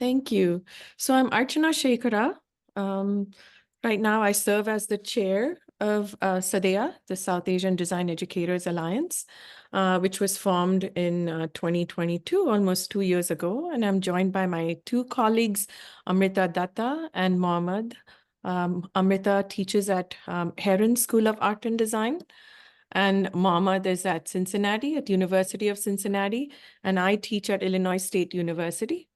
Thank you. So I'm Archana Shekhara. Um, right now, I serve as the chair of SADEA, the South Asian Design Educators Alliance, which was formed in 2022, almost 2 years ago. And I'm joined by my two colleagues, Amrita Datta and Mohammed. Amrita teaches at Heron School of Art and Design, and Mohammed is at Cincinnati, at University of Cincinnati, and I teach at Illinois State University.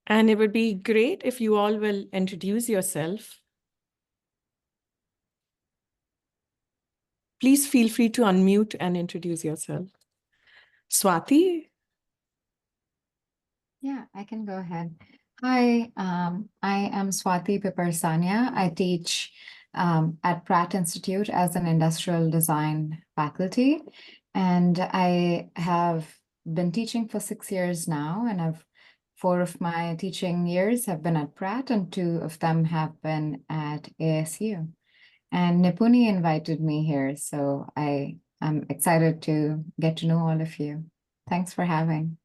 And it would be great if you all will introduce yourself. Please feel free to unmute and introduce yourself. Swati? Yeah, I can go ahead. Hi, I am Swati Piparsania. I teach at Pratt Institute as an industrial design faculty. And I have been teaching for 6 years now, and 4 of my teaching years have been at Pratt, and 2 of them have been at ASU. And Nipuni invited me here, so I am excited to get to know all of you. Thanks for having.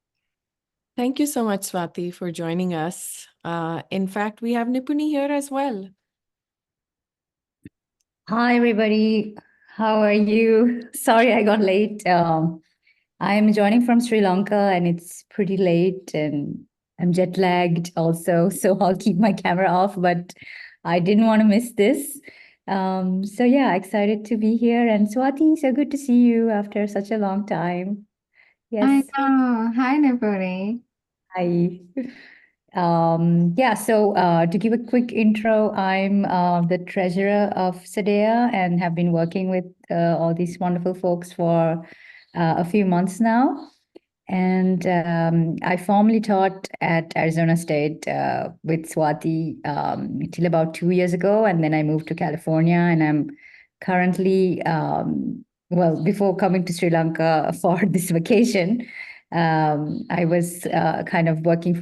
Thank you so much, Swati, for joining us. In fact, we have Nipuni here as well. Hi, everybody. How are you? Sorry, I got late. I'm joining from Sri Lanka and it's pretty late and I'm jet lagged also, so I'll keep my camera off, but I didn't want to miss this. So yeah, excited to be here. And Swati, so good to see you after such a long time. Yes. I know. Hi, Nipuni. Hi. So to give a quick intro, I'm the treasurer of SADEA and have been working with all these wonderful folks for a few months now. And I formerly taught at Arizona State with Swati till about 2 years ago. And then I moved to California and I'm currently, before coming to Sri Lanka for this vacation, I was kind of working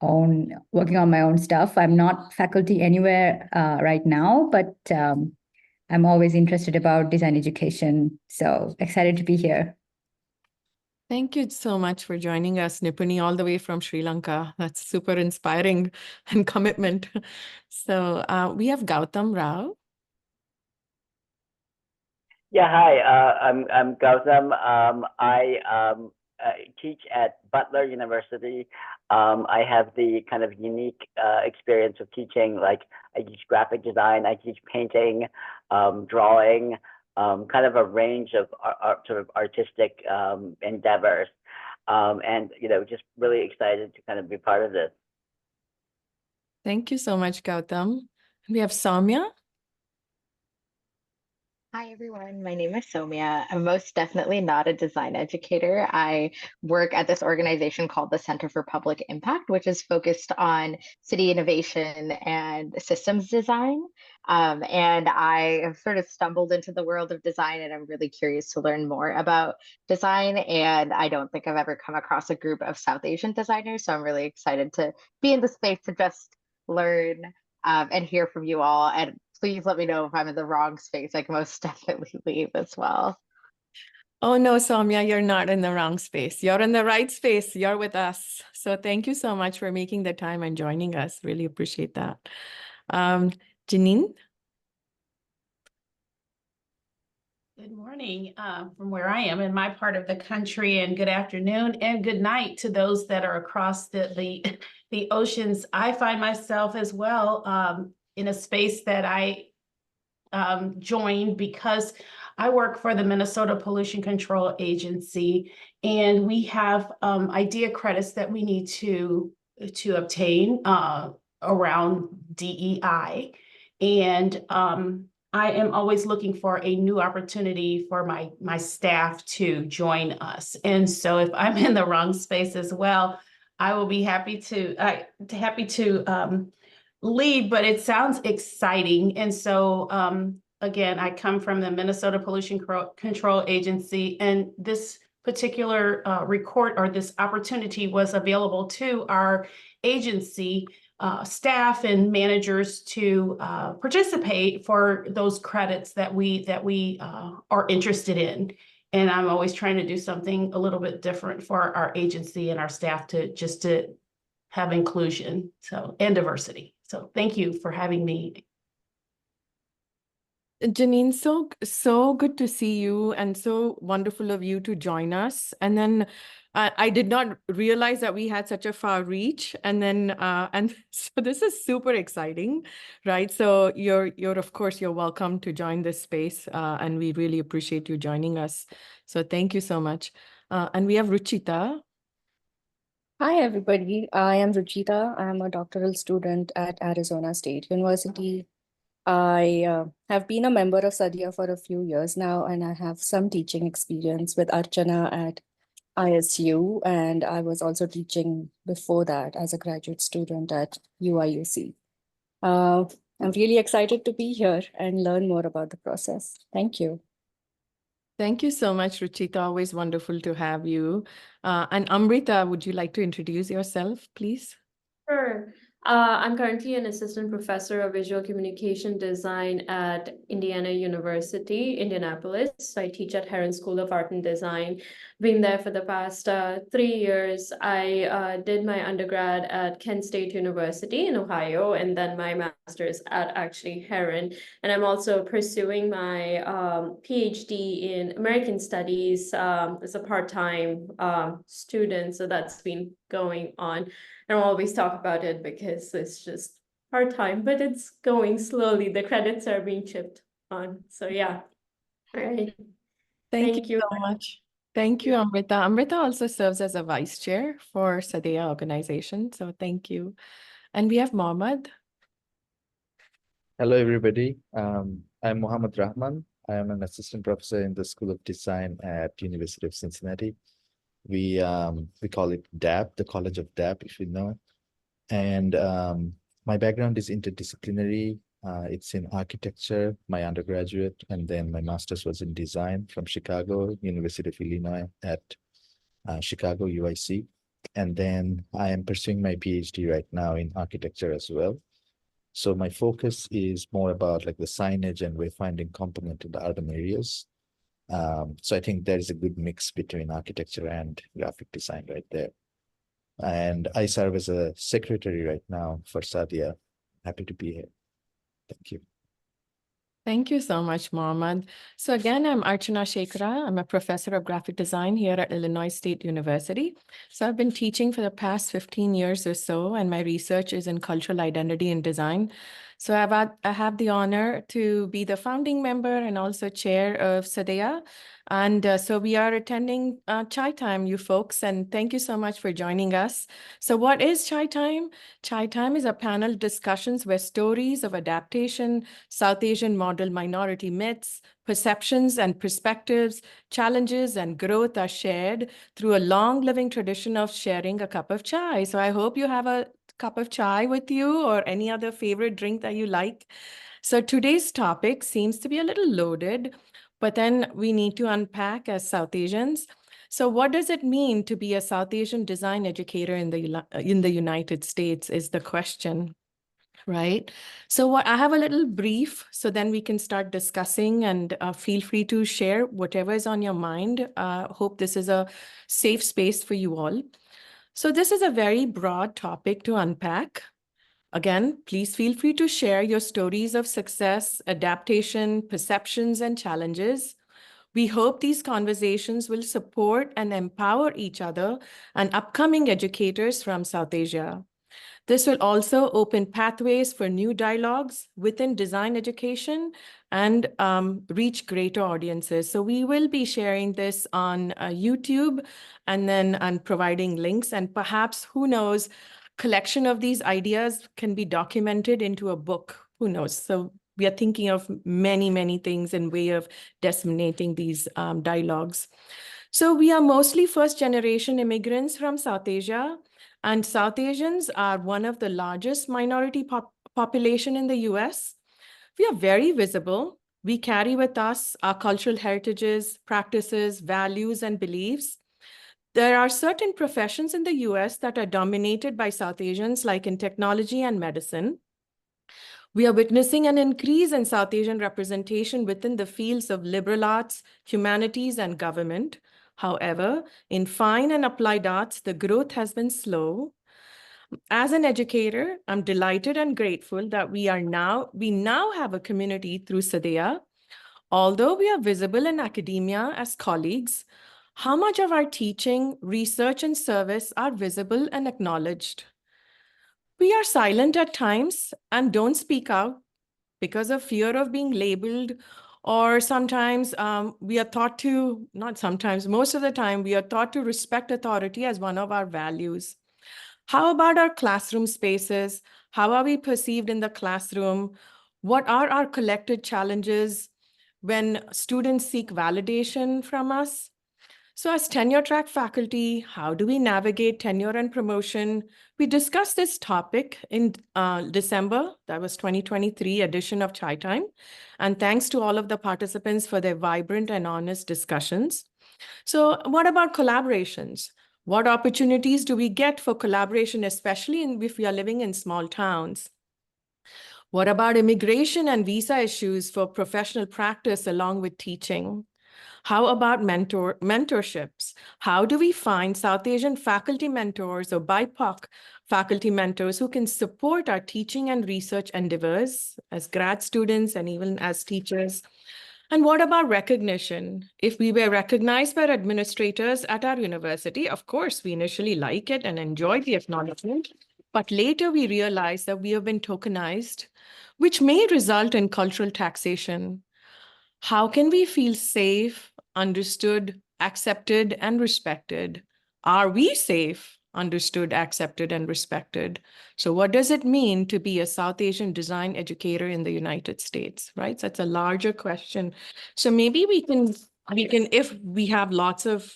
on my own stuff. I'm not faculty anywhere right now, but I'm always interested about design education. So excited to be here. Thank you so much for joining us, Nipuni, all the way from Sri Lanka. That's super inspiring and commitment. So we have Gautam Rao. Yeah, hi. I'm Gautam. I teach at Butler University. I have the kind of unique experience of teaching. Like I teach graphic design, I teach painting, drawing, kind of a range of sort of artistic endeavors, and just really excited to kind of be part of this. Thank you so much, Gautam. We have Soumya. Hi, everyone. My name is Soumya. I'm most definitely not a design educator. I work at this organization called the Center for Public Impact, which is focused on city innovation and systems design. And I have sort of stumbled into the world of design, and I'm really curious to learn more about design. And I don't think I've ever come across a group of South Asian designers. So I'm really excited to be in the space to just learn and hear from you all. And please let me know if I'm in the wrong space. I can most definitely leave as well. Oh, no, Soumya, you're not in the wrong space. You're in the right space. You're with us. So thank you so much for making the time and joining us. Really appreciate that. Janine? Good morning from where I am in my part of the country, and good afternoon and good night to those that are across the oceans. I find myself as well in a space that I joined because I work for the Minnesota Pollution Control Agency, and we have IDEA credits that we need to obtain around DEI. And I am always looking for a new opportunity for my staff to join us. And so if I'm in the wrong space as well, I will be happy to lead, but it sounds exciting. And so again, I come from the Minnesota Pollution Control Agency, and this particular this opportunity was available to our agency staff and managers to participate for those credits that we are interested in. And I'm always trying to do something a little bit different for our agency and our staff to have inclusion and diversity. So thank you for having me. Janine, so good to see you, and so wonderful of you to join us. And then I did not realize that we had such a far reach. And then and so this is super exciting, right? So you're of course you're welcome to join this space, and we really appreciate you joining us. So thank you so much. And we have Ruchita. Hi, everybody. I am Ruchita. I'm a doctoral student at Arizona State University. I have been a member of Sadia for a few years now, and I have some teaching experience with Archana at ISU, and I was also teaching before that as a graduate student at UIUC. I'm really excited to be here and learn more about the process. Thank you. Thank you so much, Ruchita. Always wonderful to have you. And Amrita, would you like to introduce yourself, please? Sure. I'm currently an assistant professor of visual communication design at Indiana University, Indianapolis. So I teach at Herron School of Art and Design. Been there for the past 3 years. I did my undergrad at Kent State University in Ohio, and then my master's at actually Herron. And I'm also pursuing my PhD in American Studies as a part-time student. So that's been going on. I don't always talk about it because it's just part-time, but it's going slowly. The credits are being chipped on. So yeah. All right. Thank you so much. Thank you, Amrita. Amrita also serves as a vice chair for Sadia organization. So thank you. And we have Mohammed. Hello, everybody. I'm Mohammed Rahman. I am an assistant professor in the School of Design at University of Cincinnati. We call it DAP, the College of DAP, if you know. And my background is interdisciplinary. It's in architecture, my undergraduate, and then my master's was in design from Chicago, University of Illinois at Chicago, UIC. And then I am pursuing my PhD right now in architecture as well. So my focus is more about like the signage and wayfinding component in the urban areas. So I think there is a good mix between architecture and graphic design right there. And I serve as a secretary right now for Sadia. Happy to be here. Thank you. Thank you so much, Mohammed. So again, I'm Archana Shekhara. I'm a professor of graphic design here at Illinois State University. So I've been teaching for the past 15 years or so, and my research is in cultural identity and design. So I have the honor to be the founding member and also chair of Sadia. And so we are attending Chai Time, you folks, and thank you so much for joining us. So what is Chai Time? Chai Time is a panel discussions where stories of adaptation, South Asian model minority myths, perceptions and perspectives, challenges and growth are shared through a long living tradition of sharing a cup of chai. So I hope you have a cup of chai with you or any other favorite drink that you like. So today's topic seems to be a little loaded, but then we need to unpack as South Asians. So what does it mean to be a South Asian design educator in the United States is the question, right? So I have a little brief, so then we can start discussing, and feel free to share whatever is on your mind. Hope this is a safe space for you all. So this is a very broad topic to unpack. Again, please feel free to share your stories of success, adaptation, perceptions, and challenges. We hope these conversations will support and empower each other and upcoming educators from South Asia. This will also open pathways for new dialogues within design education and reach greater audiences. So we will be sharing this on YouTube and providing links, and perhaps, who knows, collection of these ideas can be documented into a book. Who knows? So we are thinking of many, many things in way of disseminating these dialogues. So we are mostly first-generation immigrants from South Asia, and South Asians are one of the largest minority population in the US. We are very visible. We carry with us our cultural heritages, practices, values, and beliefs. There are certain professions in the US that are dominated by South Asians, like in technology and medicine. We are witnessing an increase in South Asian representation within the fields of liberal arts, humanities, and government. However, in fine and applied arts, the growth has been slow. As an educator, I'm delighted and grateful that we now have a community through Sadea. Although we are visible in academia as colleagues, how much of our teaching, research, and service are visible and acknowledged? We are silent at times and don't speak out because of fear of being labeled, or sometimes we are taught to, not sometimes, most of the time, we are taught to respect authority as one of our values. How about our classroom spaces? How are we perceived in the classroom? What are our collected challenges when students seek validation from us? So as tenure track faculty, how do we navigate tenure and promotion? We discussed this topic in December, that was 2023 edition of Chai Time. And thanks to all of the participants for their vibrant and honest discussions. So what about collaborations? What opportunities do we get for collaboration, especially if we are living in small towns? What about immigration and visa issues for professional practice along with teaching? How about mentorships? How do we find South Asian faculty mentors or BIPOC faculty mentors who can support our teaching and research endeavors as grad students and even as teachers? And what about recognition? If we were recognized by administrators at our university, of course, we initially like it and enjoy the acknowledgement, but later we realize that we have been tokenized, which may result in cultural taxation. How can we feel safe, understood, accepted, and respected? Are we safe, understood, accepted, and respected? So what does it mean to be a South Asian design educator in the United States, right? So it's a larger question. So maybe we can, if we have lots of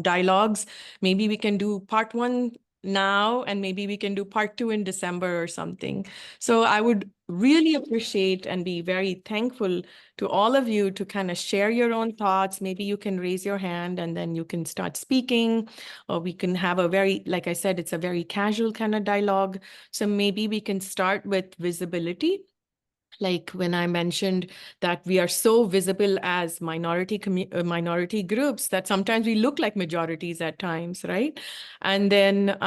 dialogues, maybe we can do part one now, and maybe we can do part two in December or something. So I would really appreciate and be very thankful to all of you to kind of share your own thoughts. Maybe you can raise your hand and then you can start speaking, or we can have a very, like I said, it's a very casual kind of dialogue. So maybe we can start with visibility. Like when I mentioned that we are so visible as minority groups that sometimes we look like majorities at times, right? And then,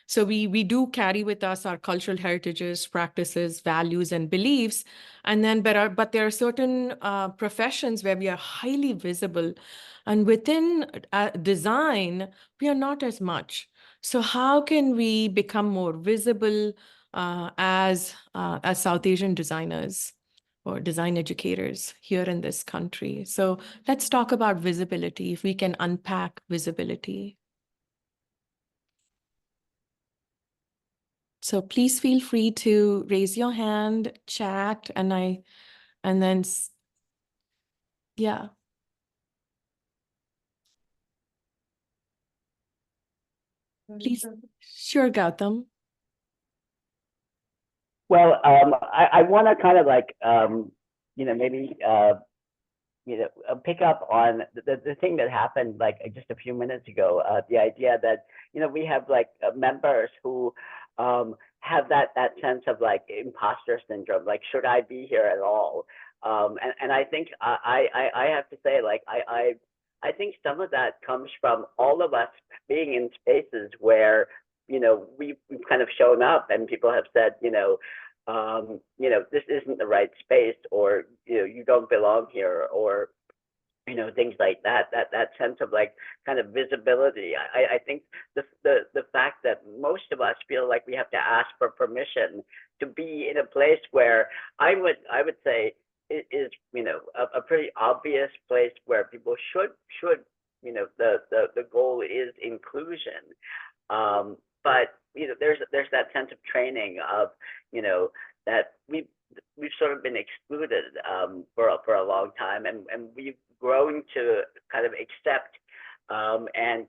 so we do carry with us our cultural heritages, practices, values, and beliefs. And then, but there are certain professions where we are highly visible. And within design, we are not as much. So how can we become more visible as South Asian designers or design educators here in this country? So let's talk about visibility, if we can unpack visibility. So please feel free to raise your hand, chat, and then, yeah. Please, sure, Gautam. Well, I want to kind of like, maybe, pick up on the thing that happened like just a few minutes ago, the idea that, we have like members who have that sense of like imposter syndrome, like, should I be here at all? And I think I have to say, like, I think some of that comes from all of us being in spaces where, we've kind of shown up and people have said, this isn't the right space, or, you don't belong here, or, things like that, that sense of like kind of visibility. I think the fact that most of us feel like we have to ask for permission to be in a place where I would say it is, a pretty obvious place where people should, the goal is inclusion. But there's that sense of training of, that we've sort of been excluded for a long time, and we've grown to kind of accept and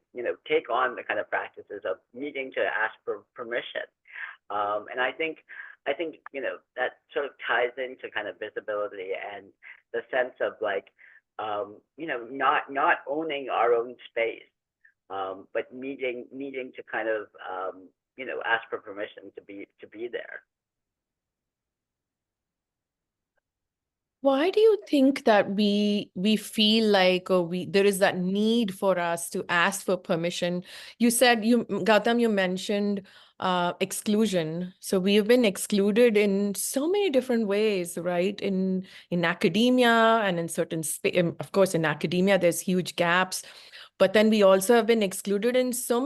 take on the kind of practices of needing to ask for permission. And I think that sort of ties into kind of visibility and the sense of like not owning our own space, but needing to kind of ask for permission to be there. Why do you think that we feel like, or there is that need for us to ask for permission? You said, Gautam, you mentioned exclusion. So we have been excluded in so many different ways, right? In academia and in certain of course, in academia, there's huge gaps. But then we also have been excluded in so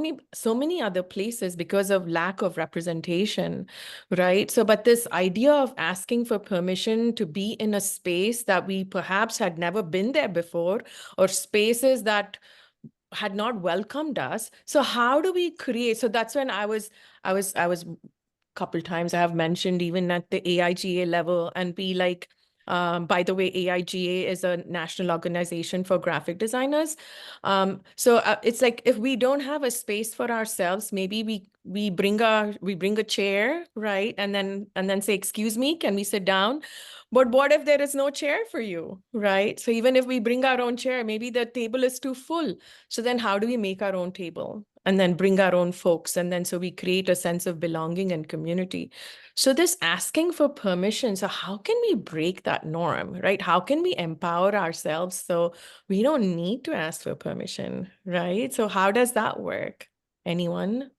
many other places because of lack of representation, right? So, but this idea of asking for permission to be in a space that we perhaps had never been there before, or spaces that had not welcomed us. So how do we create? So that's when I was couple times I have mentioned even at the AIGA level, and be like, by the way, AIGA is a national organization for graphic designers. So it's like, if we don't have a space for ourselves, maybe we bring a chair, right? And then say, excuse me, can we sit down? But what if there is no chair for you, right? So even if we bring our own chair, maybe the table is too full. So then how do we make our own table and then bring our own folks? And then so we create a sense of belonging and community. So this asking for permission, so how can we break that norm, right? How can we empower ourselves so we don't need to ask for permission, right? So how does that work? Anyone?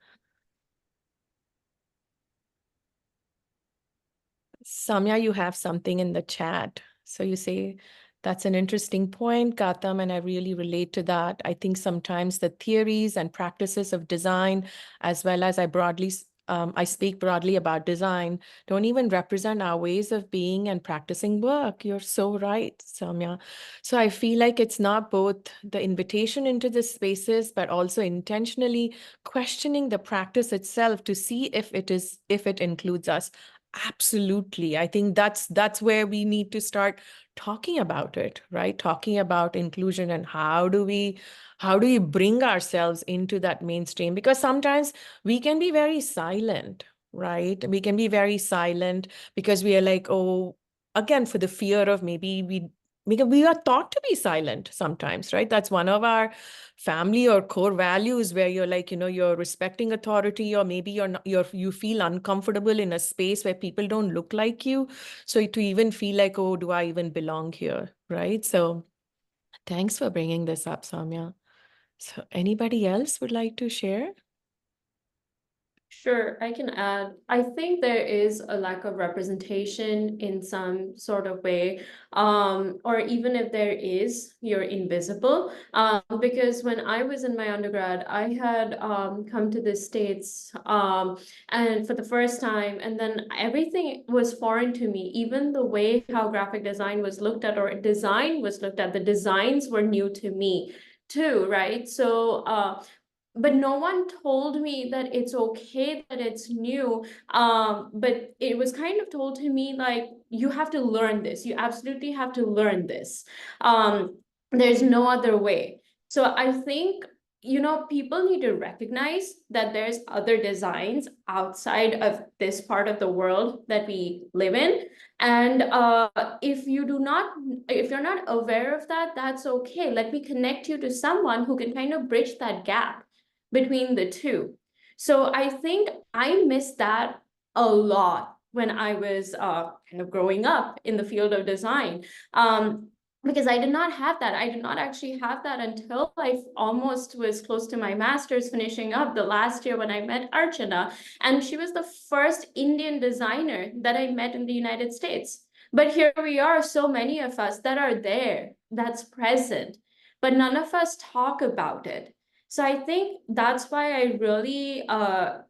Samya, you have something in the chat. So you say, that's an interesting point, Gautam, and I really relate to that. I think sometimes the theories and practices of design, as well as I speak broadly about design, don't even represent our ways of being and practicing work. You're so right, Samya. So I feel like it's not both the invitation into the spaces, but also intentionally questioning the practice itself to see if it includes us. Absolutely. I think that's where we need to start talking about it, right? Talking about inclusion and how do we bring ourselves into that mainstream? Because sometimes we can be very silent, right? We can be very silent because we are like, oh, again, for the fear of maybe because we are taught to be silent sometimes, right? That's one of our family or core values, where you're like, you're respecting authority, or maybe you feel uncomfortable in a space where people don't look like you. So to even feel like, oh, do I even belong here, right? So thanks for bringing this up, Samya. So anybody else would like to share? Sure, I can add. I think there is a lack of representation in some sort of way, or even if there is, you're invisible. Because when I was in my undergrad, I had come to the States and for the first time, and then everything was foreign to me. Even the way how graphic design was looked at, or design was looked at, the designs were new to me too, right? So but no one told me that it's okay that it's new. But it was kind of told to me like, you have to learn this. You absolutely have to learn this. There's no other way. So I think, people need to recognize that there's other designs outside of this part of the world that we live in. And if you're not aware of that, that's okay. Let me connect you to someone who can kind of bridge that gap between the two. So I think I missed that a lot when I was kind of growing up in the field of design. Because I did not have that. I did not actually have that until I almost was close to my master's, finishing up the last year, when I met Archana. And she was the first Indian designer that I met in the United States. But here we are, so many of us that are there, that's present, but none of us talk about it. So I think that's why I really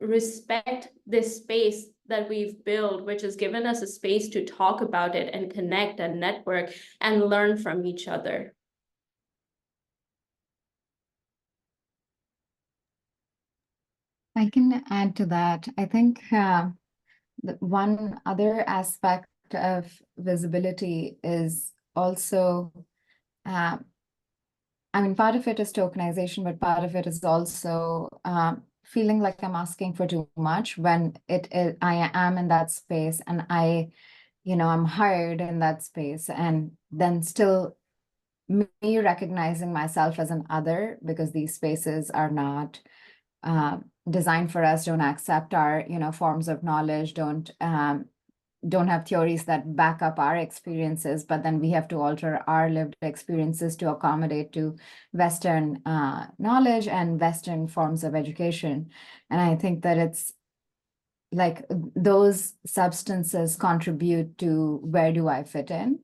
respect this space that we've built, which has given us a space to talk about it and connect and network and learn from each other. I can add to that. I think one other aspect of visibility is also, part of it is tokenization, but part of it is also feeling like I'm asking for too much when I am in that space, and I'm hired in that space, and then still me recognizing myself as an other, because these spaces are not designed for us, don't accept our, forms of knowledge, don't don't have theories that back up our experiences, but then we have to alter our lived experiences to accommodate to Western knowledge and Western forms of education. And I think that it's like those substances contribute to where do I fit in?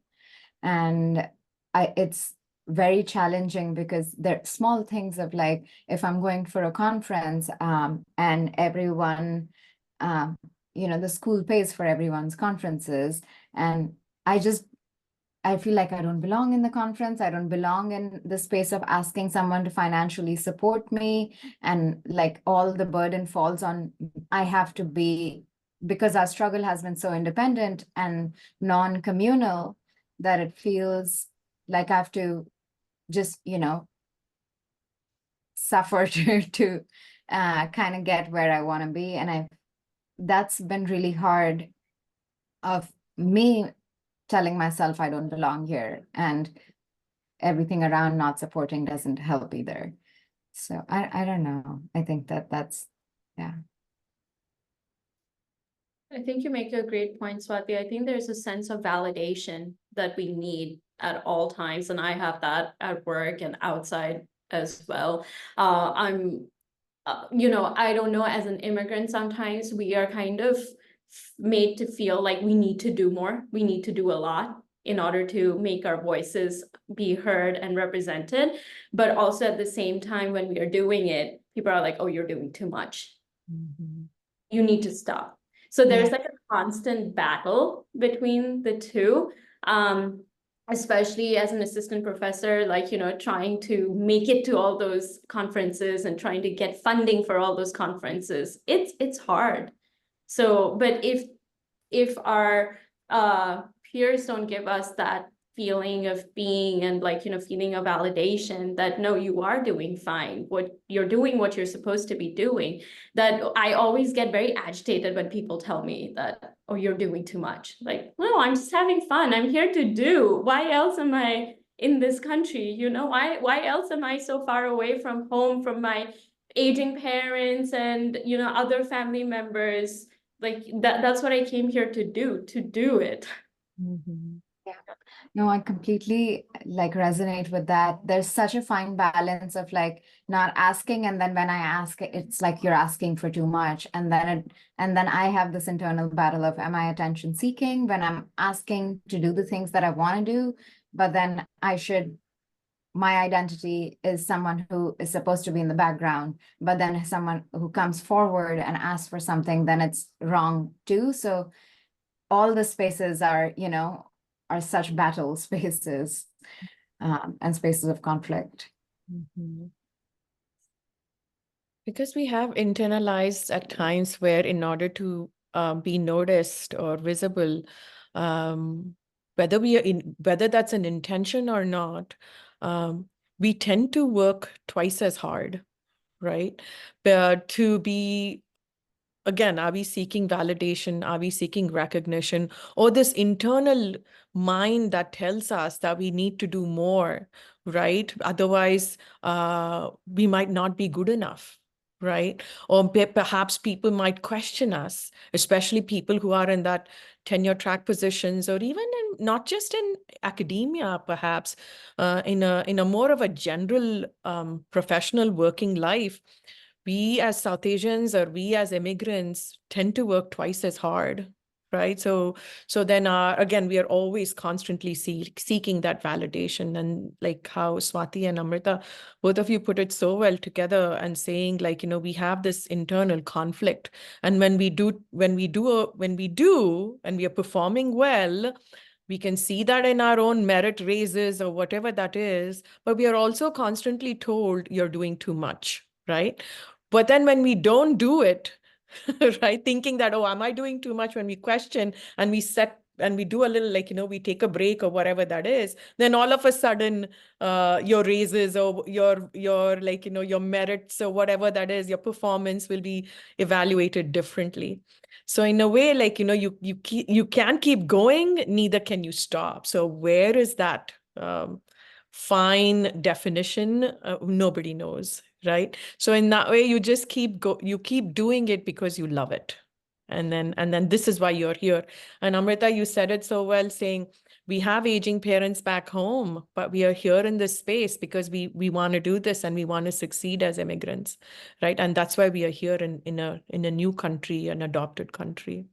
And it's very challenging because they're small things of like, if I'm going for a conference and everyone, the school pays for everyone's conferences, and I feel like I don't belong in the conference. I don't belong in the space of asking someone to financially support me. And like all the burden falls on, I have to be, because our struggle has been so independent and non-communal that it feels like I have to just, suffer to kind of get where I want to be. And that's been really hard of me telling myself I don't belong here, and everything around not supporting doesn't help either. So I don't know. I think that's, yeah. I think you make a great point, Swati. I think there's a sense of validation that we need at all times, and I have that at work and outside as well. I don't know, as an immigrant, sometimes we are kind of made to feel like we need to do more, we need to do a lot in order to make our voices be heard and represented. But also at the same time, when we are doing it, people are like, oh, you're doing too much. You need to stop. So there's like a constant battle between the two. Especially as an assistant professor, like, trying to make it to all those conferences and trying to get funding for all those conferences. It's hard. So, but if our peers don't give us that feeling of being and feeling of validation that no, you are doing fine, what you're supposed to be doing, that I always get very agitated when people tell me that, oh, you're doing too much. Like, no, I'm just having fun. I'm here to do. Why else am I in this country? Why else am I so far away from home, from my aging parents and other family members? Like that's what I came here to do it. Yeah. No, I completely resonate with that. There's such a fine balance of not asking, and then when I ask, it's like you're asking for too much. And then I have this internal battle of, am I attention seeking when I'm asking to do the things that I want to do? But then my identity is someone who is supposed to be in the background, but then someone who comes forward and asks for something, then it's wrong too. So all the spaces are such battle spaces and spaces of conflict. Because we have internalized at times where in order to be noticed or visible, whether that's an intention or not, we tend to work twice as hard, right? But to be, again, are we seeking validation? Are we seeking recognition? Or this internal mind that tells us that we need to do more, right? Otherwise, we might not be good enough, right? Or perhaps people might question us, especially people who are in that tenure track positions, or even not just in academia, perhaps in a more of a general professional working life. We as South Asians or we as immigrants tend to work twice as hard, right? So then again, we are always constantly seeking that validation. And like how Swati and Amrita, both of you put it so well together and saying we have this internal conflict. And when we do, and we are performing well, we can see that in our own merit raises or whatever that is, but we are also constantly told you're doing too much, right? But then when we don't do it, right, thinking that, oh, am I doing too much? When we question and we do a little we take a break or whatever that is, then all of a sudden your raises or your your merits or whatever that is, your performance will be evaluated differently. So in a way, you can't keep going, neither can you stop. So where is that fine definition? Nobody knows, right? So in that way, you just keep doing it because you love it, And then this is why you're here. And Amrita, you said it so well, saying we have aging parents back home, but we are here in this space because we want to do this and we want to succeed as immigrants, right? And that's why we are here in a new country, an adopted country.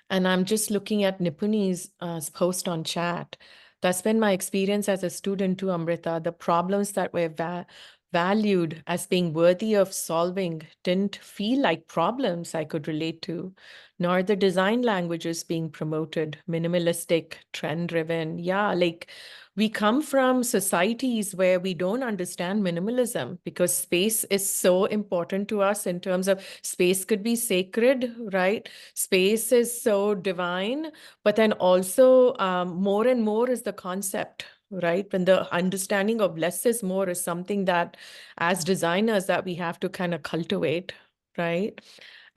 And I'm just looking at Nipuni's post on chat. That's been my experience as a student too, Amrita. The problems that were valued as being worthy of solving didn't feel like problems I could relate to, nor the design languages being promoted, minimalistic, trend-driven. Yeah, like we come from societies where we don't understand minimalism because space is so important to us in terms of space could be sacred, right? Space is so divine, but then also more and more is the concept, right? When the understanding of less is more is something that as designers that we have to kind of cultivate, right?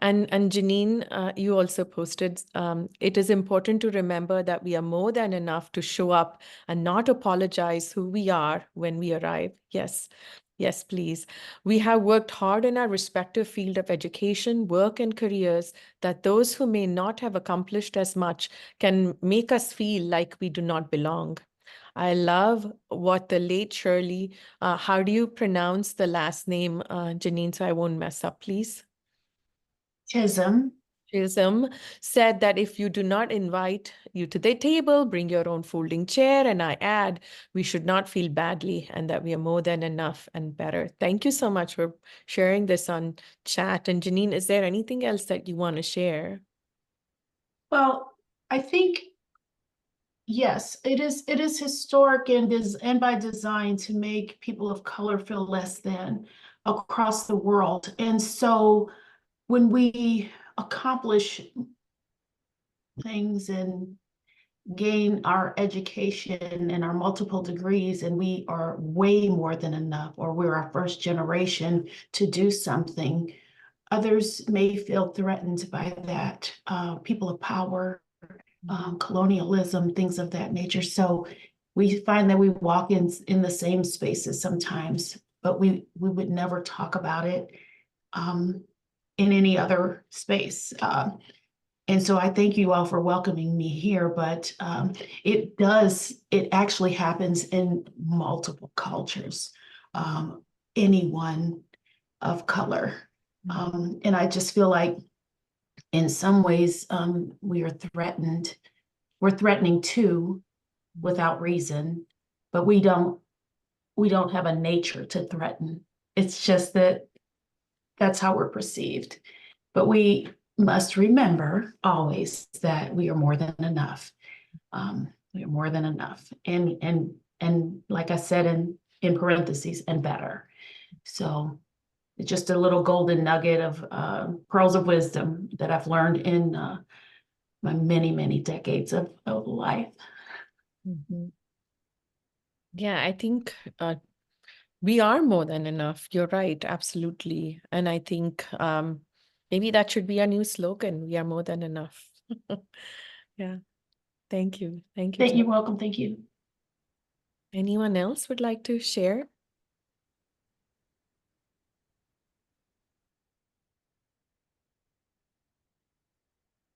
And Janine, you also posted, it is important to remember that we are more than enough to show up and not apologize who we are when we arrive. Yes. Yes, please. We have worked hard in our respective field of education, work, and careers that those who may not have accomplished as much can make us feel like we do not belong. I love what the late Shirley, how do you pronounce the last name, Janine, so I won't mess up, please? Chisholm. Chisholm said that if you do not invite you to the table, bring your own folding chair. And I add, we should not feel badly and that we are more than enough and better. Thank you so much for sharing this on chat. And Janine, is there anything else that you want to share? Well, I think, yes, it is historic and by design to make people of color feel less than across the world. And so when we accomplish things and gain our education and our multiple degrees, and we are way more than enough, or we're our first generation to do something, others may feel threatened by that. People of power, colonialism, things of that nature. So we find that we walk in the same spaces sometimes, but we would never talk about it in any other space. And so I thank you all for welcoming me here, but it actually happens in multiple cultures, anyone of color. And I just feel like in some ways we are threatened. We're threatening too without reason, but we don't have a nature to threaten. It's just that that's how we're perceived. But we must remember always that we are more than enough. We are more than enough. And like I said in parentheses, and better. So it's just a little golden nugget of pearls of wisdom that I've learned in my many, many decades of life. Mm-hmm. Yeah, I think we are more than enough. You're right, absolutely. And I think maybe that should be our new slogan. We are more than enough. Yeah. Thank you. Thank you. You're welcome. Thank you. Anyone else would like to share?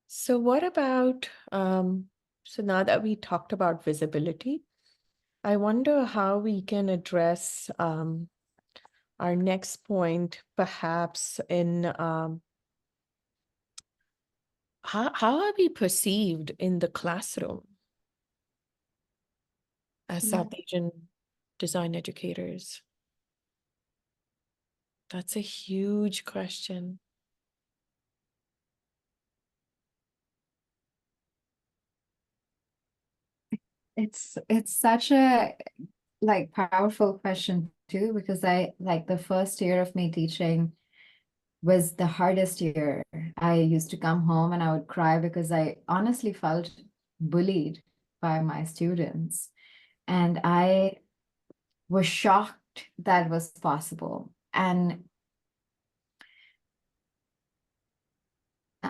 So what about, so now that we talked about visibility, I wonder how we can address our next point, perhaps in how are we perceived in the classroom as South Asian design educators? That's a huge question. It's such a powerful question too, because I like the first year of me teaching was the hardest year. I used to come home and I would cry because I honestly felt bullied by my students. And I was shocked that was possible. And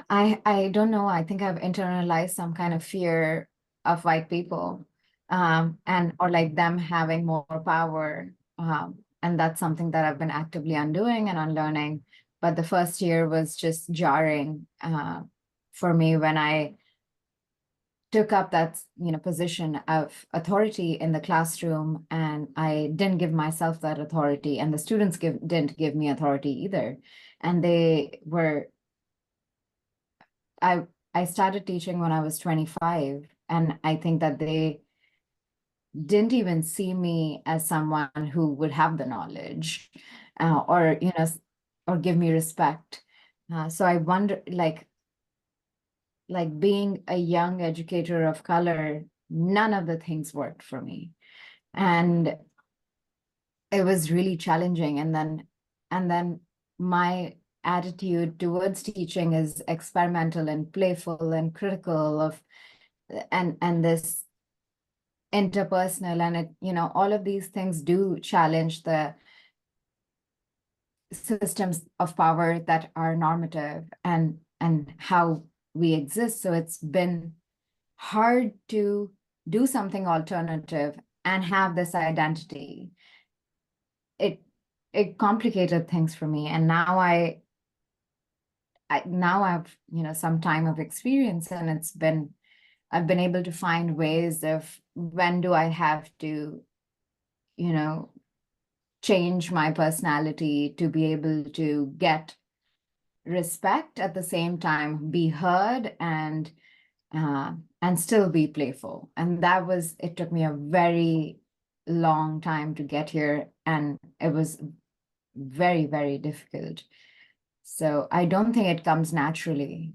I don't know, I think I've internalized some kind of fear of white people and or like them having more power. And that's something that I've been actively undoing and unlearning. but the first year was just jarring for me when I took up that position of authority in the classroom, and I didn't give myself that authority, and the students didn't give me authority either. And I started teaching when I was 25, and I think that they didn't even see me as someone who would have the knowledge or give me respect. So I wonder, like being a young educator of color, none of the things worked for me. And it was really challenging. And then my attitude towards teaching is experimental and playful and critical of, and this interpersonal, and it, all of these things do challenge the systems of power that are normative and how we exist. So it's been hard to do something alternative and have this identity. It complicated things for me, and now I now have some time of experience, and I've been able to find ways of when do I have to change my personality to be able to get respect, at the same time be heard, and still be playful. And it took me a very long time to get here, and it was very, very difficult. So I don't think it comes naturally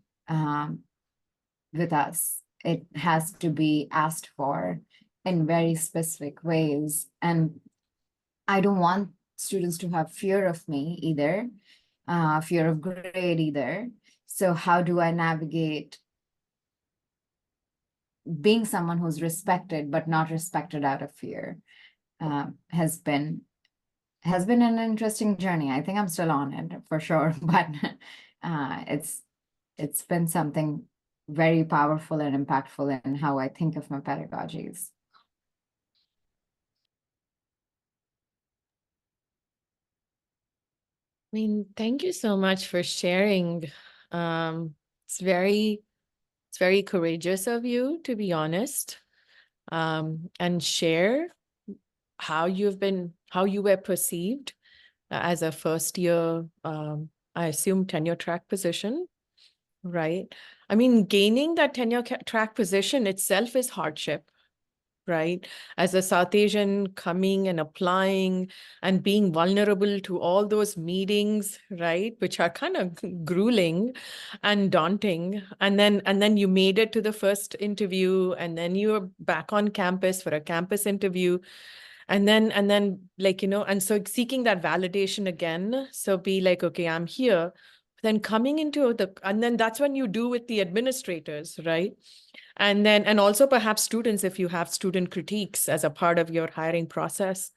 with us. It has to be asked for in very specific ways. And I don't want students to have fear of me either, fear of grade either. So how do I navigate being someone who's respected but not respected out of fear? Has been an interesting journey. I think I'm still on it for sure, but it's been something very powerful and impactful in how I think of my pedagogies. I mean, thank you so much for sharing. It's very courageous of you, to be honest, and share how you were perceived as a first year, I assume tenure track position, right? I mean, gaining that tenure track position itself is hardship, right? As a South Asian coming and applying and being vulnerable to all those meetings, right? Which are kind of grueling and daunting. And then you made it to the first interview, and then you were back on campus for a campus interview. And then like, and so seeking that validation again. So be like, okay, I'm here. Then coming into and then that's when you do with the administrators, right? And also perhaps students, if you have student critiques as a part of your hiring process.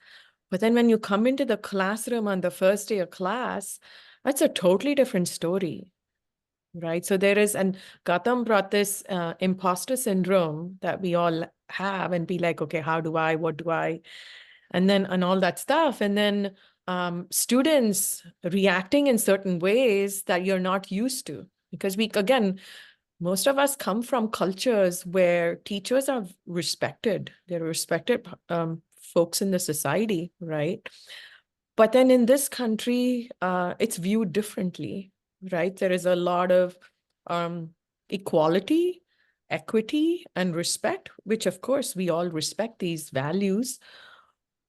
But then when you come into the classroom on the first day of class, that's a totally different story, right? So there is, and Gautam brought this imposter syndrome that we all have, and be like, okay, what do I? And all that stuff. And then students reacting in certain ways that you're not used to, because most of us come from cultures where teachers are respected. They're respected folks in the society, right? But then in this country, it's viewed differently, right? There is a lot of equality, equity, and respect, which of course we all respect these values.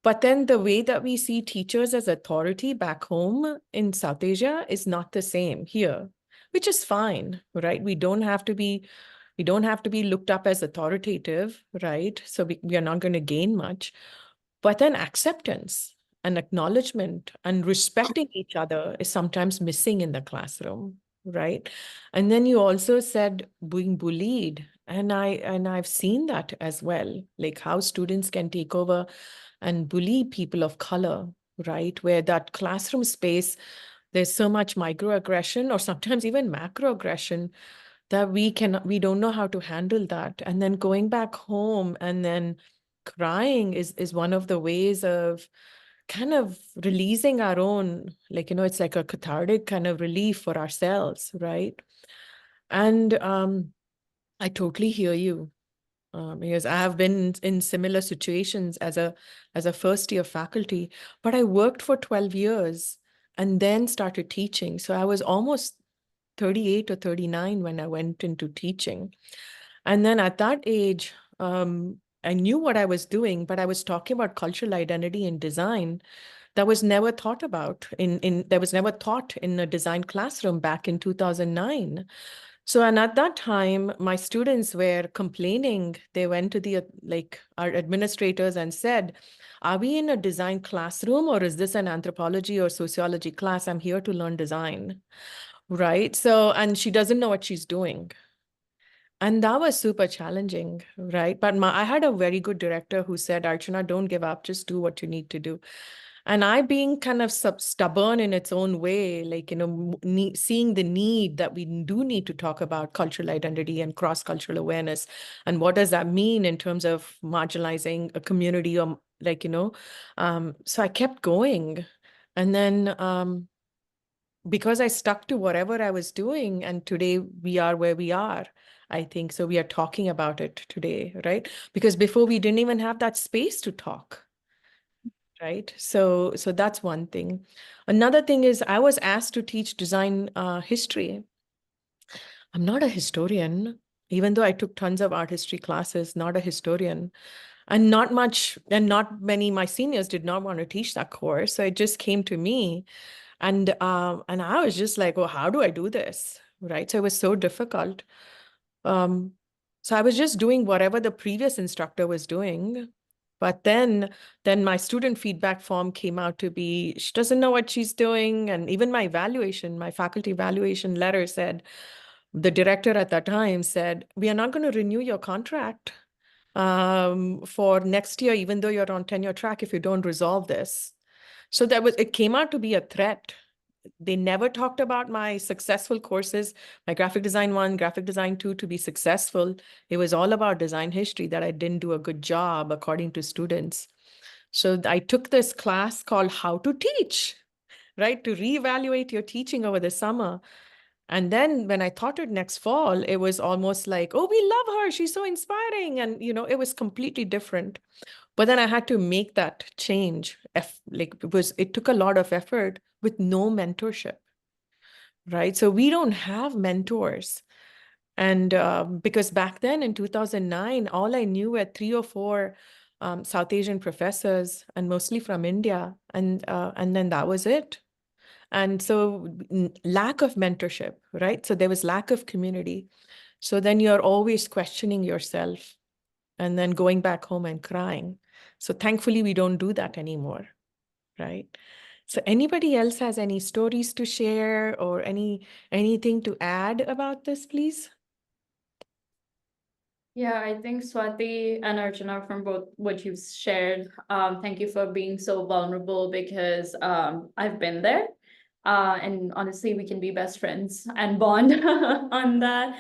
But then the way that we see teachers as authority back home in South Asia is not the same here, which is fine, right? We don't have to be looked up as authoritative, right? So we are not going to gain much. But then acceptance and acknowledgement and respecting each other is sometimes missing in the classroom, right? And then you also said being bullied. And I've seen that as well, like how students can take over and bully people of color, right? Where that classroom space, there's so much microaggression or sometimes even macroaggression that we don't know how to handle that. And then going back home and then crying is one of the ways of kind of releasing our own, like, it's like a cathartic kind of relief for ourselves, right? And I totally hear you. Because I have been in similar situations as a first year faculty, but I worked for 12 years and then started teaching. So I was almost 38 or 39 when I went into teaching. And then at that age, I knew what I was doing, but I was talking about cultural identity in design that was never thought about that was never taught in a design classroom back in 2009. So, and at that time, my students were complaining. They went to our administrators and said, "Are we in a design classroom or is this an anthropology or sociology class? I'm here to learn design." Right? So, and she doesn't know what she's doing. And that was super challenging, right? But I had a very good director who said, "Archana, don't give up, just do what you need to do." And I being kind of stubborn in its own way, like, seeing the need that we do need to talk about cultural identity and cross-cultural awareness. And what does that mean in terms of marginalizing a community or so I kept going. And then because I stuck to whatever I was doing, and today we are where we are, I think. So we are talking about it today, right? Because before we didn't even have that space to talk. Right. So that's one thing. Another thing is I was asked to teach design history. I'm not a historian, even though I took tons of art history classes, not a historian. And not many my seniors did not want to teach that course. So it just came to me. And I was just like, oh, how do I do this? Right. So it was so difficult. So I was just doing whatever the previous instructor was doing. But then my student feedback form came out to be, she doesn't know what she's doing. And even my faculty evaluation letter said, the director at that time said, "We are not going to renew your contract for next year, even though you're on tenure track, if you don't resolve this." So it came out to be a threat. They never talked about my successful courses, my graphic design 1, graphic design 2 to be successful. It was all about design history that I didn't do a good job according to students. So I took this class called How to Teach, right? To reevaluate your teaching over the summer. And then when I taught it next fall, it was almost like, "Oh, we love her. She's so inspiring." And, it was completely different. But then I had to make that change. It took a lot of effort with no mentorship, right? So we don't have mentors. And because back then in 2009, all I knew were 3 or 4 South Asian professors, and mostly from India. And then that was it. And so lack of mentorship, right? So there was lack of community. So then you're always questioning yourself and then going back home and crying. So thankfully, we don't do that anymore, right? So anybody else has any stories to share or anything to add about this, please? Yeah, I think Swati and Archana, from both what you've shared, thank you for being so vulnerable, because I've been there. And honestly, we can be best friends and bond on that.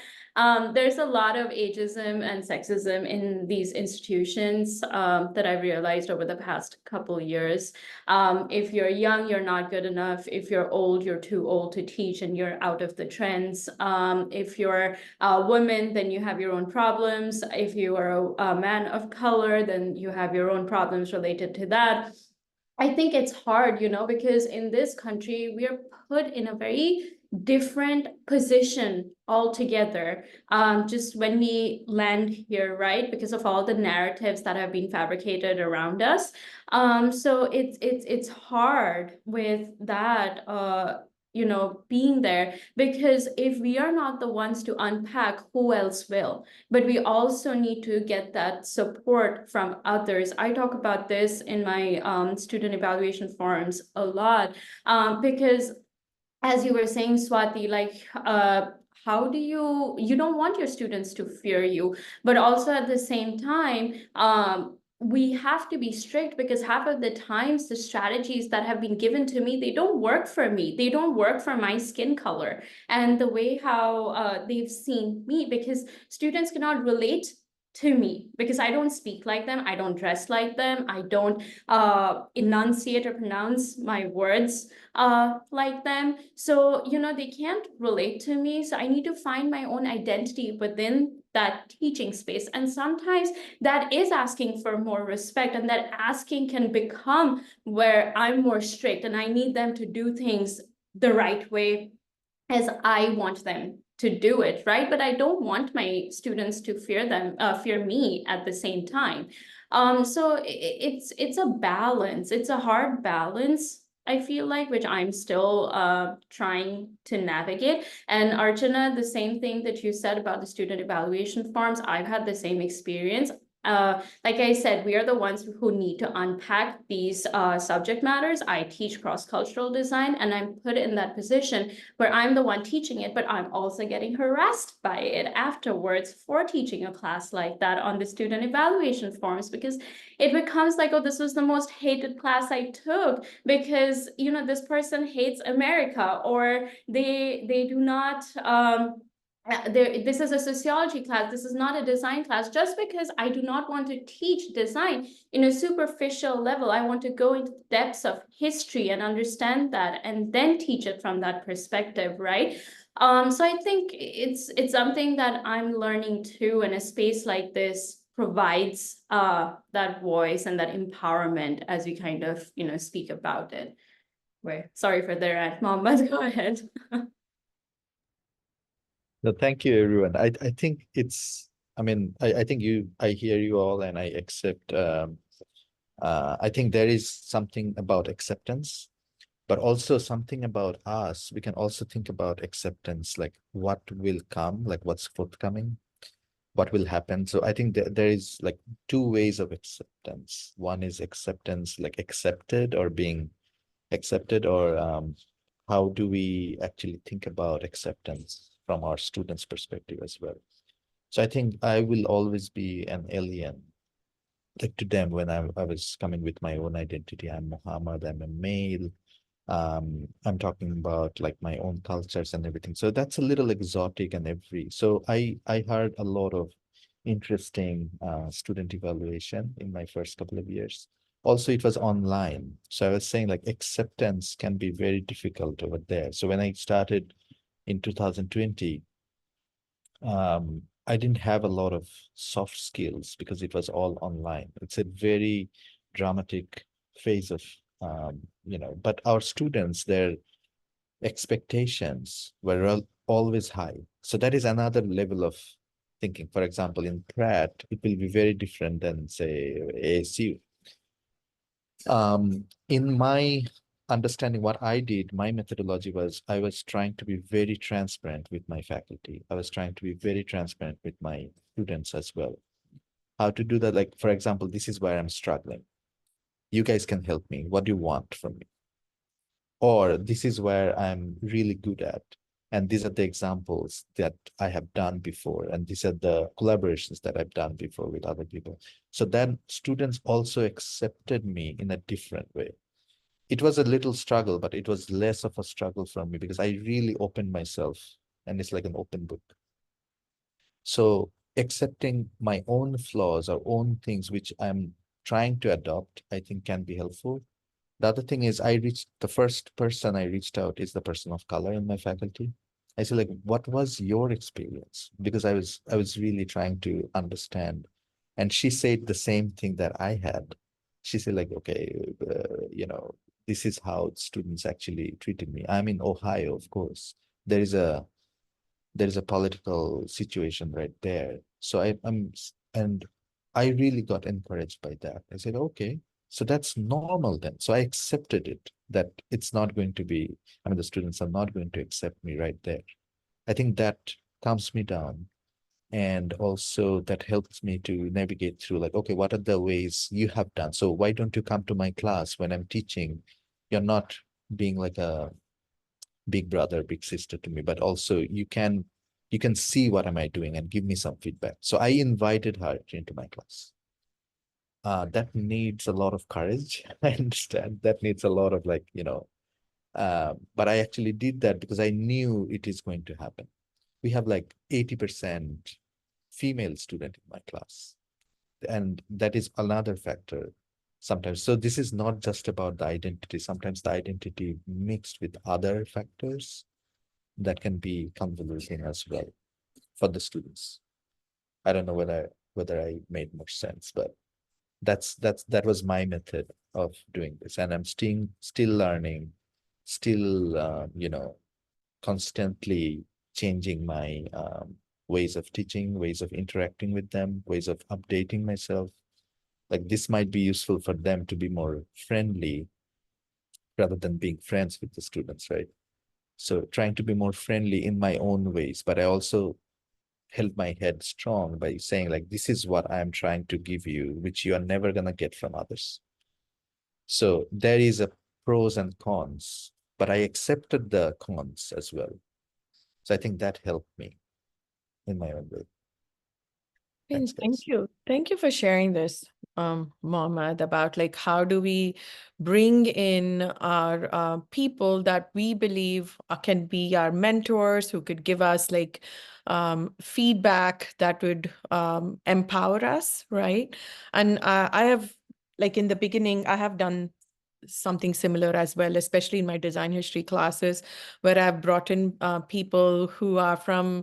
There's a lot of ageism and sexism in these institutions that I've realized over the past couple years. If you're young, you're not good enough. If you're old, you're too old to teach and you're out of the trends. If you're a woman, then you have your own problems. If you are a man of color, then you have your own problems related to that. I think it's hard, because in this country, we are put in a very different position altogether, just when we land here, right? Because of all the narratives that have been fabricated around us. So it's hard with that, being there, because if we are not the ones to unpack, who else will? But we also need to get that support from others. I talk about this in my student evaluation forums a lot, because as you were saying, Swati, like, how do you don't want your students to fear you, but also at the same time, we have to be strict, because half of the times the strategies that have been given to me, they don't work for me. They don't work for my skin color and the way how they've seen me, because students cannot relate to me because I don't speak like them, I don't dress like them, I don't enunciate or pronounce my words like them. So, you know, they can't relate to me. So I need to find my own identity within that teaching space. And sometimes that is asking for more respect, and that asking can become where I'm more strict and I need them to do things the right way as I want them to do it, right? But I don't want my students to fear me at the same time. So it's a balance. It's a hard balance, I feel like, which I'm still trying to navigate. And Archana, the same thing that you said about the student evaluation forms, I've had the same experience. Like I said, we are the ones who need to unpack these subject matters. I teach cross-cultural design, and I'm put in that position where I'm the one teaching it, but I'm also getting harassed by it afterwards for teaching a class like that on the student evaluation forms, because it becomes like, oh, this was the most hated class I took because, you know, this person hates America, or they do not this is a sociology class, this is not a design class. Just because I do not want to teach design in a superficial level, I want to go into the depths of history and understand that and then teach it from that perspective, right? So I think it's something that I'm learning too, and a space like this provides that voice and that empowerment as we kind of, you know, speak about it. Wait, sorry for the rant, Mom, but go ahead. No, thank you, everyone. I think it's, I mean, I think I hear you all and I accept, I think there is something about acceptance, but also something about us. We can also think about acceptance, like what will come, like what's forthcoming, what will happen. So I think there is like two ways of acceptance. One is acceptance, like accepted or being accepted, or how do we actually think about acceptance from our students' perspective as well. So I think I will always be an alien, like to them when I was coming with my own identity. I'm Muhammad, I'm a male. I'm talking about like my own cultures and everything. So that's a little exotic and every. So I heard a lot of interesting student evaluation in my first couple of years. Also, it was online. So I was saying like acceptance can be very difficult over there. So when I started in 2020, I didn't have a lot of soft skills because it was all online. It's a very dramatic phase of, you know, but our students, their expectations were always high. So that is another level of thinking. For example, in Pratt, it will be very different than say ASU. In my understanding, what I did, my methodology was I was trying to be very transparent with my faculty. I was trying to be very transparent with my students as well. How to do that? Like, for example, this is where I'm struggling. You guys can help me. What do you want from me? Or this is where I'm really good at. And these are the examples that I have done before. And these are the collaborations that I've done before with other people. So then students also accepted me in a different way. It was a little struggle, but it was less of a struggle for me because I really opened myself, and it's like an open book. So accepting my own flaws or own things which I'm trying to adopt, I think can be helpful. The other thing is the first person I reached out is the person of color in my faculty. I said, like, what was your experience? Because I was really trying to understand. And she said the same thing that I had. She said, like, okay, you know, this is how students actually treated me. I'm in Ohio, of course. There is a political situation right there. So and I really got encouraged by that. I said, okay, so that's normal then. So I accepted it, that it's not going to be, I mean, the students are not going to accept me right there. I think that calms me down. And also that helps me to navigate through like, okay, what are the ways you have done? So why don't you come to my class when I'm teaching? You're not being like a big brother, big sister to me, but also you can see what am I doing and give me some feedback. So I invited her into my class. That needs a lot of courage. I understand that needs a lot of like, you know, but I actually did that because I knew it is going to happen. We have like 80% female student in my class. And that is another factor sometimes. So this is not just about the identity. Sometimes the identity mixed with other factors that can be convoluting as well for the students. I don't know whether I made much sense, but that was my method of doing this, and I'm still learning, still constantly changing my ways of teaching, ways of interacting with them, ways of updating myself. Like this might be useful for them to be more friendly rather than being friends with the students, right? So trying to be more friendly in my own ways, but I also held my head strong by saying like, this is what I'm trying to give you, which you are never going to get from others. So there is a pros and cons, but I accepted the cons as well. So I think that helped me in my own way. Thanks, Thank guys. you. Thank you for sharing this, Mohammed, about like how do we bring in our people that we believe can be our mentors, who could give us like feedback that would empower us, right? And I have, like in the beginning, I have done something similar as well, especially in my design history classes, where I've brought in people who are from,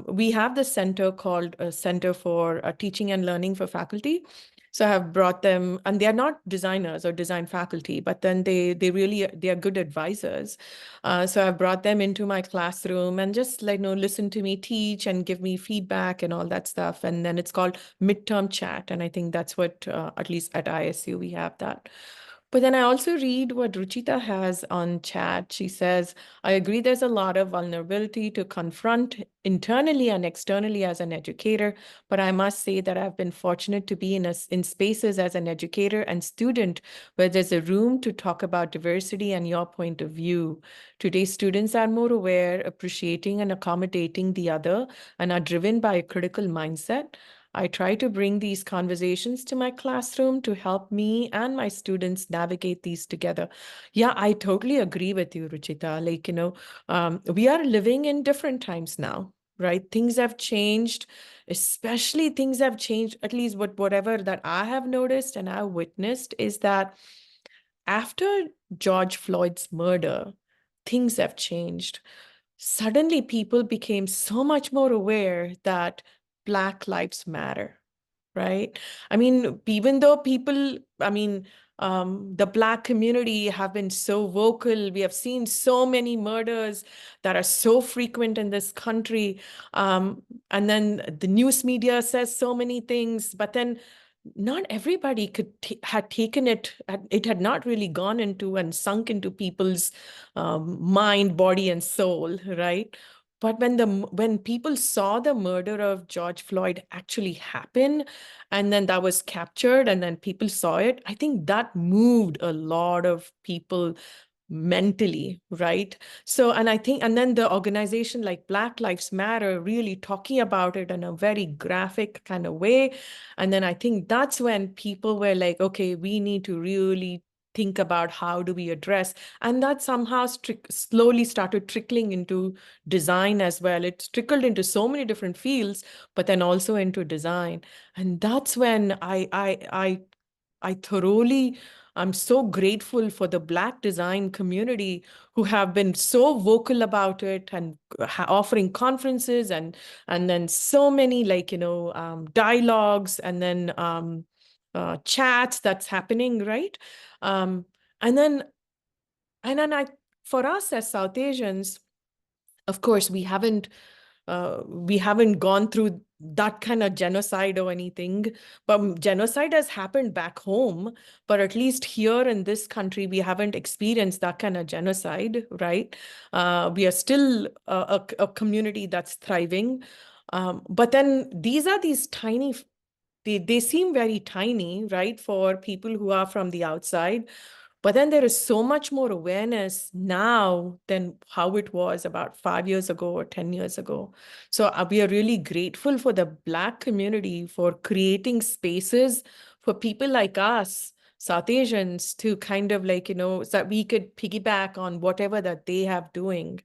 we have the center called Center for Teaching and Learning for Faculty. So I have brought them, and they are not designers or design faculty, but then they are good advisors. So I've brought them into my classroom and just like, listen to me teach and give me feedback and all that stuff. And then it's called midterm chat. And I think that's what, at least at ISU, we have that. But then I also read what Ruchita has on chat. She says, I agree there's a lot of vulnerability to confront internally and externally as an educator, but I must say that I've been fortunate to be in spaces as an educator and student where there's a room to talk about diversity and your point of view. Today's students are more aware, appreciating and accommodating the other, and are driven by a critical mindset. I try to bring these conversations to my classroom to help me and my students navigate these together. Yeah, I totally agree with you, Ruchita. Like, we are living in different times now, right? Things have changed, especially things have changed, at least whatever that I have noticed and I've witnessed is that after George Floyd's murder, things have changed. Suddenly, people became so much more aware that Black Lives Matter, right? I mean, even though people, the Black community have been so vocal, we have seen so many murders that are so frequent in this country. And then the news media says so many things, but then not everybody had taken it. It had not really gone into and sunk into people's mind, body, and soul, right? But when people saw the murder of George Floyd actually happen, and then that was captured, and then people saw it, I think that moved a lot of people mentally, right? So, and I think, and then the organization like Black Lives Matter really talking about it in a very graphic kind of way. And then I think that's when people were like, okay, we need to really think about how do we address, and that somehow slowly started trickling into design as well. It trickled into so many different fields, but then also into design. And that's when I thoroughly, I'm so grateful for the Black design community who have been so vocal about it and offering conferences and then so many like, dialogues and then chats that's happening, right? Um, and then for us as South Asians, of course, we haven't gone through that kind of genocide or anything, but genocide has happened back home. But at least here in this country, we haven't experienced that kind of genocide, right? We are still a community that's thriving. But then these tiny, they seem very tiny, right, for people who are from the outside. But then there is so much more awareness now than how it was about 5 years ago or 10 years ago. So we are really grateful for the Black community for creating spaces for people like us, South Asians to kind of like, so that we could piggyback on whatever that they have doing,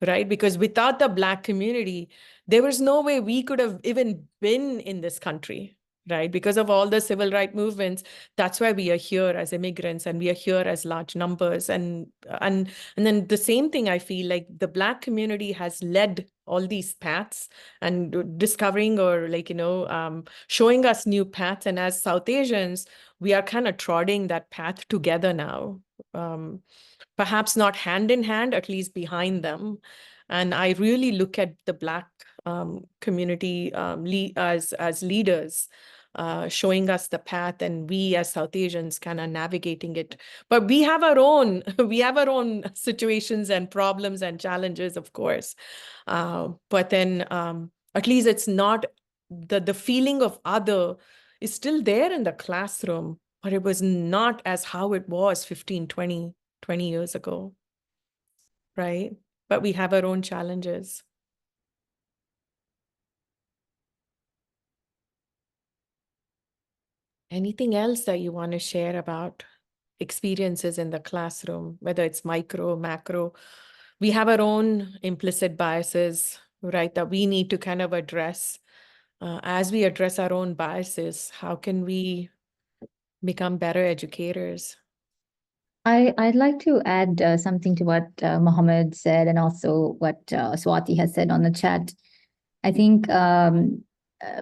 right? Because without the Black community, there was no way we could have even been in this country, right? Because of all the civil rights movements, that's why we are here as immigrants and we are here as large numbers. And then the same thing, I feel like the Black community has led all these paths and discovering or like, showing us new paths. And as South Asians, we are kind of trotting that path together now. Perhaps not hand in hand, at least behind them. And I really look at the Black community as leaders, showing us the path, and we as South Asians kind of navigating it. But we have our own situations and problems and challenges, of course. But then at least it's not the feeling of other is still there in the classroom, but it was not as how it was 15, 20 years ago, right? But we have our own challenges. Anything else that you want to share about experiences in the classroom, whether it's micro, macro? We have our own implicit biases, right, that we need to kind of address. As we address our own biases, how can we become better educators? I'd like to add something to what Mohammed said and also what Swati has said on the chat. I think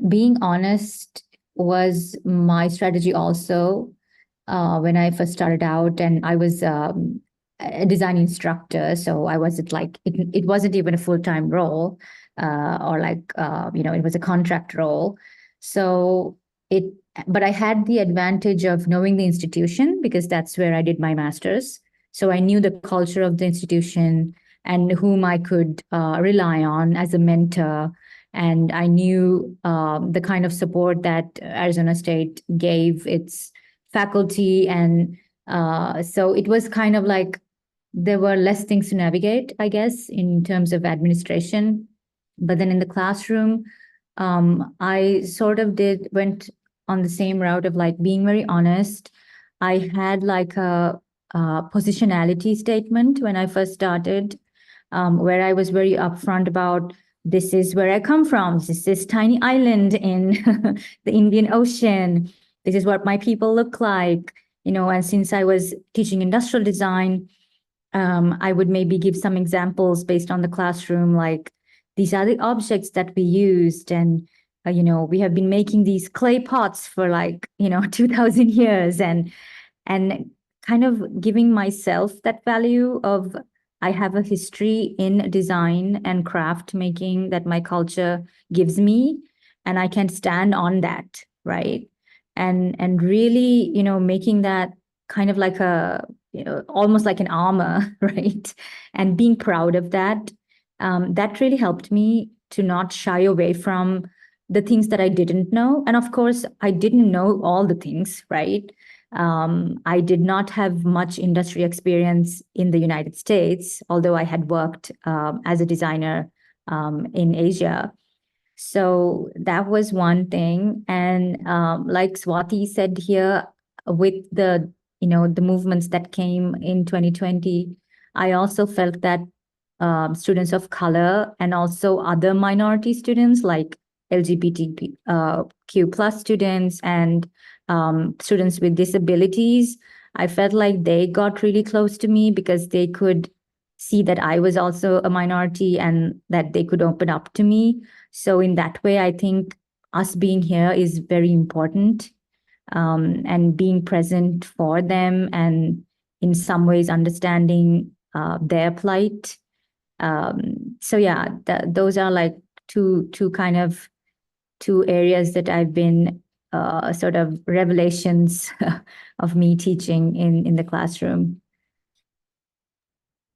being honest was my strategy also when I first started out, and I was a design instructor, so I wasn't like it wasn't even a full-time role or like it was a contract role. So but I had the advantage of knowing the institution because that's where I did my master's. So I knew the culture of the institution and whom I could rely on as a mentor. And I knew the kind of support that Arizona State gave its faculty. And so it was kind of like there were less things to navigate, I guess, in terms of administration. But then in the classroom, I sort of went on the same route of like being very honest. I had like a positionality statement when I first started, where I was very upfront about this is where I come from. This is this tiny island in the Indian Ocean. This is what my people look like, and since I was teaching industrial design, I would maybe give some examples based on the classroom, like these are the objects that we used, and we have been making these clay pots for like 2000 years, and kind of giving myself that value of I have a history in design and craft making that my culture gives me, and I can stand on that, right? And really, making that kind of like a almost like an armor, right? And being proud of that, that really helped me to not shy away from the things that I didn't know. And of course, I didn't know all the things, right? I did not have much industry experience in the United States, although I had worked as a designer in Asia. So that was one thing. And like Swati said here, with the the movements that came in 2020, I also felt that students of color and also other minority students like LGBTQ plus students and students with disabilities, I felt like they got really close to me because they could see that I was also a minority and that they could open up to me. So in that way, I think us being here is very important, and being present for them and in some ways understanding their plight. So yeah, those are like two areas that I've been sort of revelations of me teaching in the classroom.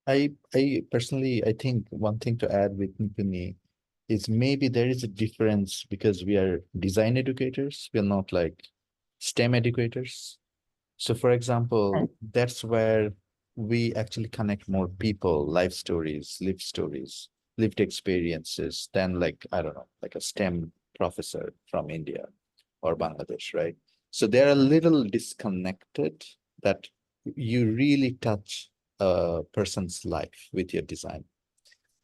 I personally, I think one thing to add with Nipuni is maybe there is a difference because we are design educators. We're not like STEM educators. So for example, that's where we actually connect more people, life stories, lived experiences than like, I don't know, like a STEM professor from India or Bangladesh, right? So they're a little disconnected that you really touch a person's life with your design.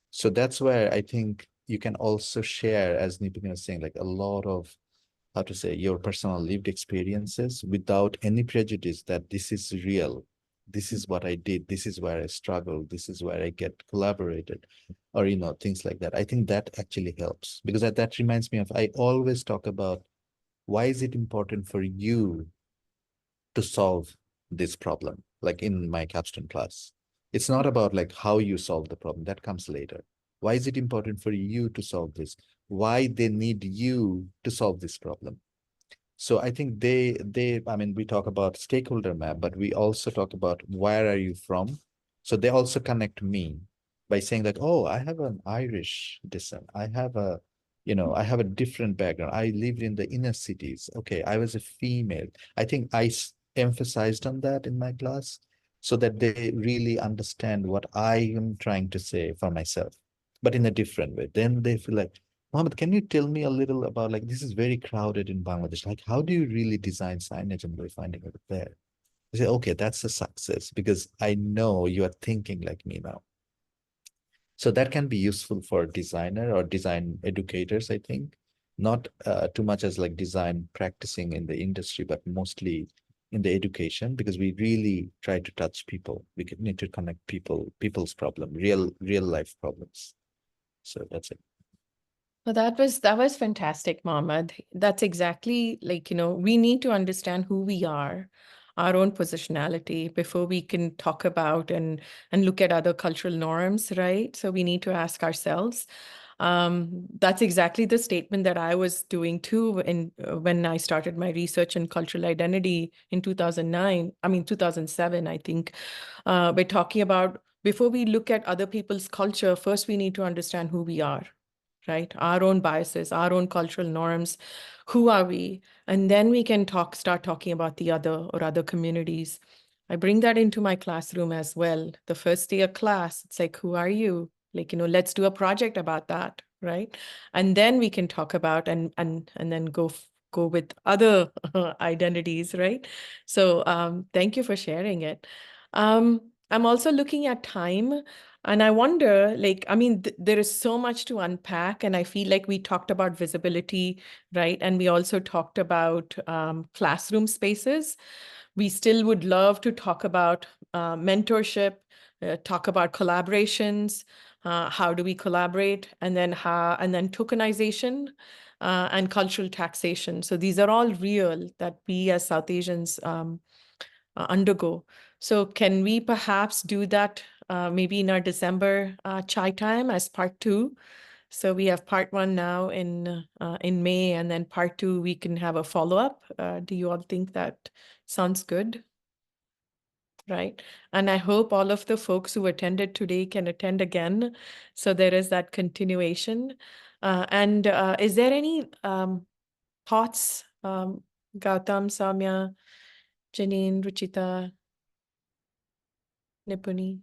So that's where I think you can also share, as Nipuni was saying, like a lot of, how to say, your personal lived experiences without any prejudice that this is real. This is what I did. This is where I struggled. This is where I get collaborated, or, things like that. I think that actually helps, because that reminds me of, I always talk about, why is it important for you to solve this problem? Like in my capstone class, it's not about like how you solve the problem, that comes later. Why is it important for you to solve this? Why they need you to solve this problem? So I think I mean, we talk about stakeholder map, but we also talk about where are you from? So they also connect me by saying like, oh, I have an Irish descent. I have a different background. I lived in the inner cities. Okay, I was a female. I think I emphasized on that in my class so that they really understand what I am trying to say for myself, but in a different way. Then they feel like, Mohammed, can you tell me a little about, like, this is very crowded in Bangladesh. Like, how do you really design signage and wayfinding over there? I say, okay, that's a success because I know you are thinking like me now. So that can be useful for designer or design educators, I think. Not too much as like design practicing in the industry, but mostly in the education, because we really try to touch people. We need to connect people's problem, real life problems. So that's it. Well, that was fantastic, Mohammed. That's exactly like, we need to understand who we are, our own positionality before we can talk about and look at other cultural norms, right? So we need to ask ourselves. That's exactly the statement that I was doing too when I started my research in cultural identity in 2007, I think. We're talking about, before we look at other people's culture, first we need to understand who we are, right? Our own biases, our own cultural norms. Who are we? And then we can start talking about the other communities. I bring that into my classroom as well. The first day of class, it's like, who are you? Like, let's do a project about that, right? And then we can talk about and then go with other identities, right? So thank you for sharing it. I'm also looking at time. And I wonder, like, I mean, there is so much to unpack, and I feel like we talked about visibility, right? And we also talked about classroom spaces. We still would love to talk about mentorship, talk about collaborations, how do we collaborate, and then tokenization and cultural taxation. So these are all real that we as South Asians undergo. So can we perhaps do that maybe in our December chai time as part 2? So we have part 1 now in May, and then part 2 we can have a follow-up. Do you all think that sounds good? Right. And I hope all of the folks who attended today can attend again. So there is that continuation. And is there any thoughts, Gautam, Samya, Janine, Ruchita, Nipuni?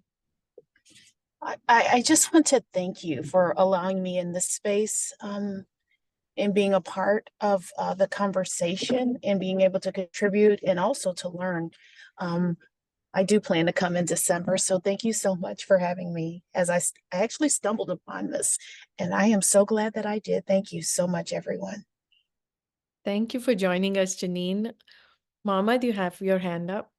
I just want to thank you for allowing me in this space and being a part of the conversation and being able to contribute and also to learn. I do plan to come in December, so thank you so much for having me, as I actually stumbled upon this, and I am so glad that I did. Thank you so much, everyone. Thank you for joining us, Janine. Mohammed, you have your hand up.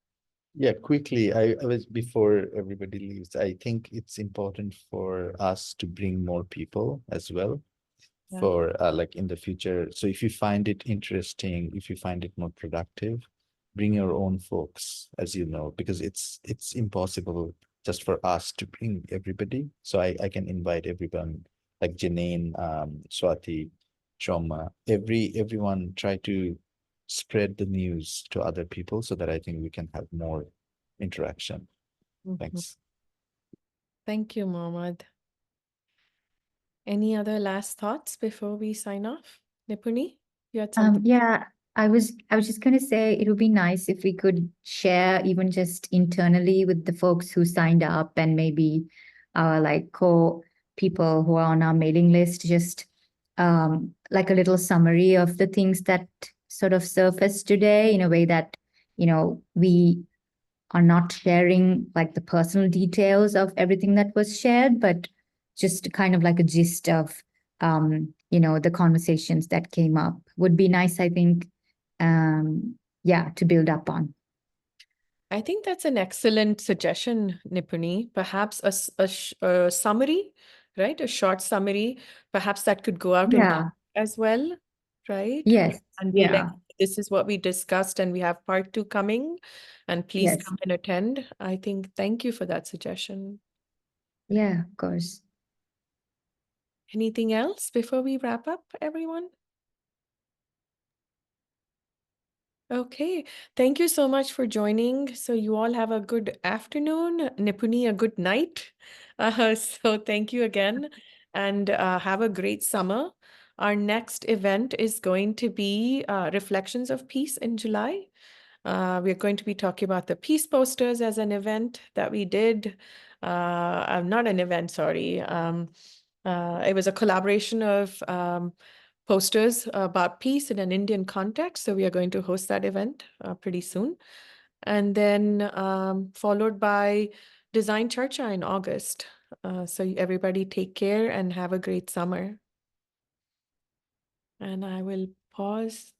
Yeah, quickly, I was, before everybody leaves, I think it's important for us to bring more people as well for like in the future. So if you find it interesting, if you find it more productive, bring your own folks, as you know, because it's impossible just for us to bring everybody. So I can invite everyone, like Janine, Swati, Choma, everyone, try to spread the news to other people so that I think we can have more interaction. Thanks. Thank you, Mohammed. Any other last thoughts before we sign off? Nipuni, you had something? Yeah, I was just going to say it would be nice if we could share even just internally with the folks who signed up and maybe like people who are on our mailing list, just like a little summary of the things that sort of surfaced today in a way that, we are not sharing like the personal details of everything that was shared, but just kind of like a gist of, the conversations that came up would be nice, I think, to build up on. I think that's an excellent suggestion, Nipuni. Perhaps a summary, right? A short summary. Perhaps that could go out in Yeah. as well, right? Yes. And be like, Yeah. this is what we discussed, and we have part 2 coming, and please Yes. come and attend. I think, thank you for that suggestion. Yeah, of course. Anything else before we wrap up, everyone? Okay, thank you so much for joining. So you all have a good afternoon, Nipuni, a good night. So thank you again, and have a great summer. Our next event is going to be Reflections of Peace in July. We're going to be talking about the peace posters as an event that we did. Not an event, sorry. It was a collaboration of posters about peace in an Indian context. So we are going to host that event pretty soon. And then followed by Design Charcha in August. So everybody take care and have a great summer. And I will pause